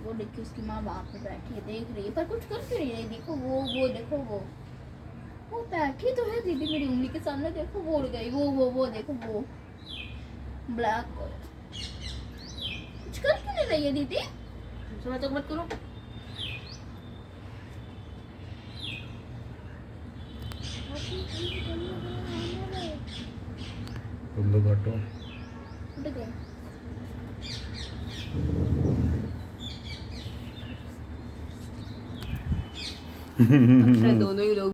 वो देखिए उसकी माँ वहाँ पे बैठी है, देख रही है पर कुछ कर क्यों नहीं रही। देखो वो देखो वो बैठी तो है दीदी मेरी उंगली के सामने, देखो वो उड़ गई। वो देखो वो ब्लैक कुछ कर क्यों नहीं रही है दीदी। थोड़ा तो मत करो। तुम लोग हटो। उठ गए। दोनों ही लोग